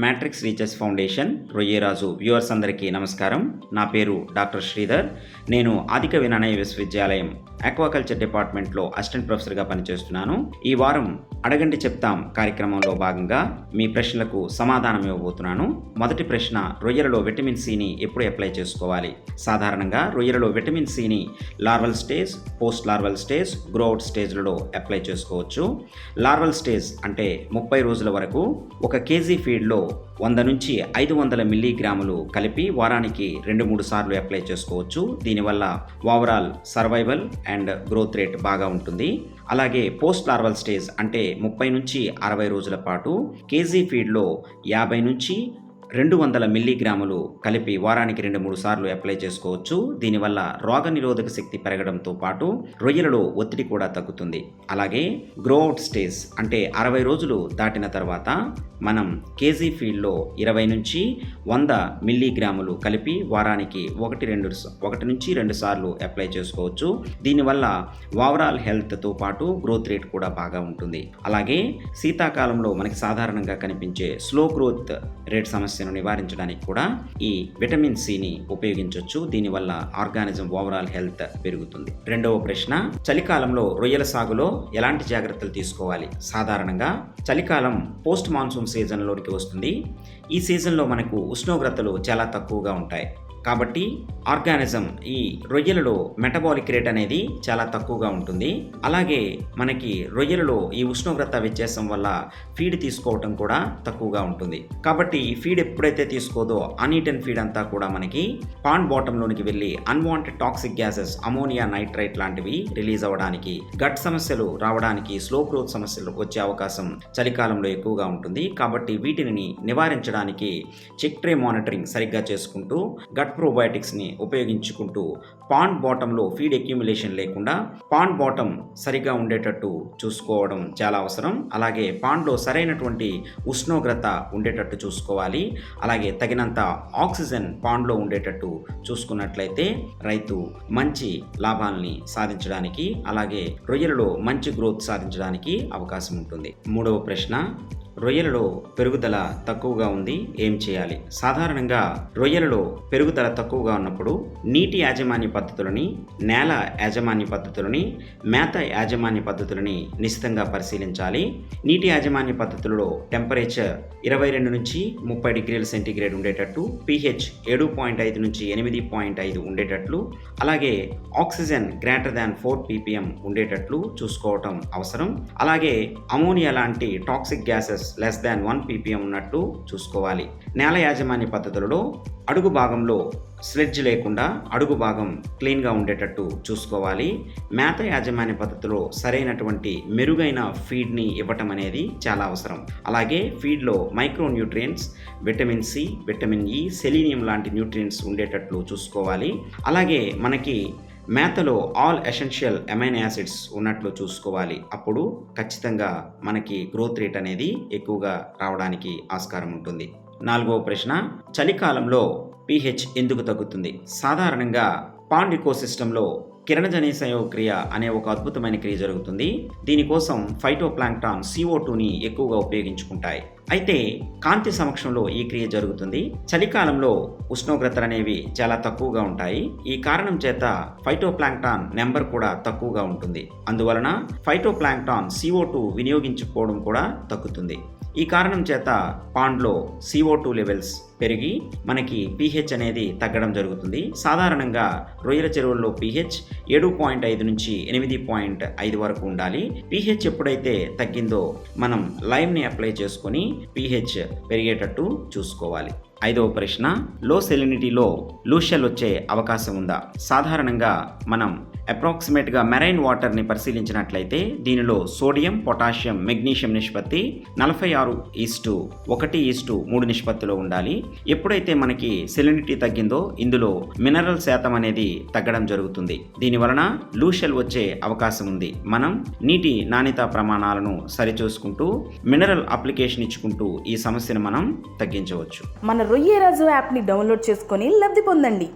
Matrix research foundation Royyaraju viewers అందరికీ నమస్కారం. నా పేరు డాక్టర్ శ్రీధర్. నేను ఆదిక వినయ విశ్వవిద్యాలయం ఆక్వాకల్చర్ డిపార్ట్మెంట్లో అసిస్టెంట్ ప్రొఫెసర్గా పనిచేస్తున్నాను. ఈ వారం అడగండి చెప్తాం కార్యక్రమంలో భాగంగా మీ ప్రశ్నలకు సమాధానం ఇవ్వబోతున్నాను. మొదటి ప్రశ్న, రొయ్యలలో విటమిన్ సిని ఎప్పుడు అప్లై చేసుకోవాలి? సాధారణంగా రొయ్యలలో విటమిన్ సిని larval stage, post larval stage, grow out స్టేజ్లలో అప్లై చేసుకోవచ్చు. లార్వల్ స్టేజ్ అంటే 30 రోజుల వరకు 1 కేజీ ఫీడ్లో 100 నుంచి 500 మిల్లీగ్రాములు కలిపి వారానికి 2-3 సార్లు అప్లై చేసుకోవచ్చు. దీనివల్ల overall survival and growth rate బాగా ఉంటుంది. అలాగే పోస్ట్ లార్వల్ స్టేజ్ అంటే 30 నుంచి 60 రోజుల పాటు కేజీ ఫీడ్లో 50 నుంచి 200 మిల్లీగ్రాములు కలిపి వారానికి 2-3 సార్లు అప్లై చేసుకోవచ్చు. దీనివల్ల రోగనిరోధక శక్తి పెరగడంతో పాటు రొయ్యలలో ఒత్తిడి కూడా తగ్గుతుంది. అలాగే గ్రోఅవుట్ స్టేజ్ అంటే 60 రోజులు దాటిన తర్వాత మనం కేజీ ఫీడ్లో 20 నుంచి 100 మిల్లీగ్రాములు కలిపి వారానికి 1 నుంచి 2 సార్లు అప్లై చేసుకోవచ్చు. దీనివల్ల ఓవరాల్ హెల్త్తో పాటు గ్రోత్ రేట్ కూడా బాగా ఉంటుంది. అలాగే శీతాకాలంలో మనకి సాధారణంగా కనిపించే స్లో గ్రోత్ రేట్ సమస్యను నివారించడానికి కూడా ఈ విటమిన్ సిని ఉపయోగించవచ్చు. దీనివల్ల ఆర్గానిజం ఓవరాల్ హెల్త్ పెరుగుతుంది. రెండవ ప్రశ్న, చలికాలంలో రొయ్యల సాగులో ఎలాంటి జాగ్రత్తలు తీసుకోవాలి? సాధారణంగా చలికాలం పోస్ట్ మాన్సూన్ సీజన్లోకి వస్తుంది. ఈ సీజన్లో మనకు ఉష్ణోగ్రతలు చాలా తక్కువగా ఉంటాయి. కాబట్టి ఆర్గానిజం ఈ రొయ్యలలో మెటబాలిక్ రేట్ అనేది చాలా తక్కువగా ఉంటుంది. అలాగే మనకి రొయ్యలలో ఈ ఉష్ణోగ్రత వ్యత్యాసం వల్ల ఫీడ్ తీసుకోవటం కూడా తక్కువగా ఉంటుంది. కాబట్టి ఈ ఫీడ్ ఎప్పుడైతే తీసుకోదో అన్ఈటెన్ ఫీడ్ అంతా కూడా మనకి పాండ్ బాటంలోనికి వెళ్ళి unwanted toxic gases, ammonia nitrite లాంటివి రిలీజ్ అవ్వడానికి, గట్ సమస్యలు రావడానికి, స్లో గ్రోత్ సమస్యలు వచ్చే అవకాశం చలికాలంలో ఎక్కువగా ఉంటుంది. కాబట్టి వీటిని నివారించడానికి చెక్ ట్రే మానిటరింగ్ సరిగ్గా చేసుకుంటూ గట్ ప్రోబయోటిక్స్ని ఉపయోగించుకుంటూ పాండ్ బాటంలో ఫీడ్ అక్యుములేషన్ లేకుండా పాండ్ బాటం సరిగా ఉండేటట్టు చూసుకోవడం చాలా అవసరం. అలాగే పాండ్లో సరైనటువంటి ఉష్ణోగ్రత ఉండేటట్టు చూసుకోవాలి. అలాగే తగినంత ఆక్సిజన్ పాండ్లో ఉండేటట్టు చూసుకున్నట్లయితే రైతు మంచి లాభాలని సాధించడానికి, అలాగే రొయ్యలలో మంచి గ్రోత్ సాధించడానికి అవకాశం ఉంటుంది. మూడవ ప్రశ్న, రొయ్యలలో పెరుగుదల తక్కువగా ఉంది, ఏం చేయాలి? సాధారణంగా రొయ్యలలో పెరుగుదల తక్కువగా ఉన్నప్పుడు నీటి యాజమాన్య పద్ధతులని, నేల యాజమాన్య పద్ధతులని, మేత యాజమాన్య పద్ధతులని నిశితంగా పరిశీలించాలి. నీటి యాజమాన్య పద్ధతులలో టెంపరేచర్ 22 నుంచి 30 డిగ్రీల సెంటీగ్రేడ్ ఉండేటట్టు, pH 7.5 నుంచి 8.5 ఉండేటట్లు, అలాగే ఆక్సిజన్ గ్రేటర్ దాన్ 4 ppm ఉండేటట్లు చూసుకోవటం అవసరం. అలాగే అమోనియా లాంటి toxic gases less than 1 ppm ఉన్నట్టు చూసుకోవాలి. నేల యాజమాన్య పద్ధతులలో అడుగు భాగంలో స్లెడ్జ్ లేకుండా అడుగు భాగం క్లీన్గా ఉండేటట్టు చూసుకోవాలి. మేత యాజమాన్య పద్ధతిలో సరైనటువంటి మెరుగైన ఫీడ్ని ఇవ్వటం అనేది చాలా అవసరం. అలాగే ఫీడ్లో micro nutrients, vitamin C, vitamin E, selenium లాంటి న్యూట్రియంట్స్ ఉండేటట్లు చూసుకోవాలి. అలాగే మనకి మేతలో ఆల్ ఎసెన్షియల్ అమైనో యాసిడ్స్ ఉన్నట్లు చూసుకోవాలి. అప్పుడు ఖచ్చితంగా మనకి గ్రోత్ రేట్ అనేది ఎక్కువగా రావడానికి ఆస్కారం ఉంటుంది. నాలుగవ ప్రశ్న, చలికాలంలో pH ఎందుకు తగ్గుతుంది? సాధారణంగా పాండ్ ఇకోసిస్టంలో కిరణజన్య సంయోగక్రియ అనే ఒక అద్భుతమైన క్రియ జరుగుతుంది. దీనికోసం ఫైటోప్లాంక్టాన్ CO2ని ఎక్కువగా ఉపయోగించుకుంటాయి. అయితే కాంతి సమక్షంలో ఈ క్రియ జరుగుతుంది. చలికాలంలో ఉష్ణోగ్రతలు అనేవి చాలా తక్కువగా ఉంటాయి. ఈ కారణం చేత ఫైటోప్లాంక్టాన్ నెంబర్ కూడా తక్కువగా ఉంటుంది. అందువలన ఫైటోప్లాంక్టాన్ CO2 వినియోగించుకోవడం కూడా తగ్గుతుంది. ఈ కారణం చేత పాండ్లో CO2 లెవెల్స్ పెరిగి మనకి pH అనేది తగ్గడం జరుగుతుంది. సాధారణంగా రొయ్యల చెరువుల్లో pH 7.5 నుంచి 8.5 వరకు ఉండాలి. pH ఎప్పుడైతే తగ్గిందో మనం లైమ్ని అప్లై చేసుకొని pH పెరిగేటట్టు చూసుకోవాలి. ఐదవ ప్రశ్న, లో సెలినిటీలో లూజ్ షెల్ వచ్చే అవకాశం ఉందా? సాధారణంగా మనం అప్రాక్సిమేట్గా మెరైన్ వాటర్ని పరిశీలించినట్లయితే దీనిలో సోడియం, పొటాషియం, మెగ్నీషియం నిష్పత్తి 46:1:3 నిష్పత్తిలో ఉండాలి. ఎప్పుడైతే మనకి సెలినిటీ తగ్గిందో ఇందులో మినరల్ శాతం అనేది తగ్గడం జరుగుతుంది. దీనివలన లూజ్ షెల్ వచ్చే అవకాశం ఉంది. మనం నీటి నాణ్యత ప్రమాణాలను సరిచూసుకుంటూ మినరల్ అప్లికేషన్ ఇచ్చుకుంటూ ఈ సమస్యను మనం తగ్గించవచ్చు. మన రొయ్యరాజు యాప్ని డౌన్లోడ్ చేసుకొని లబ్ధి పొందండి.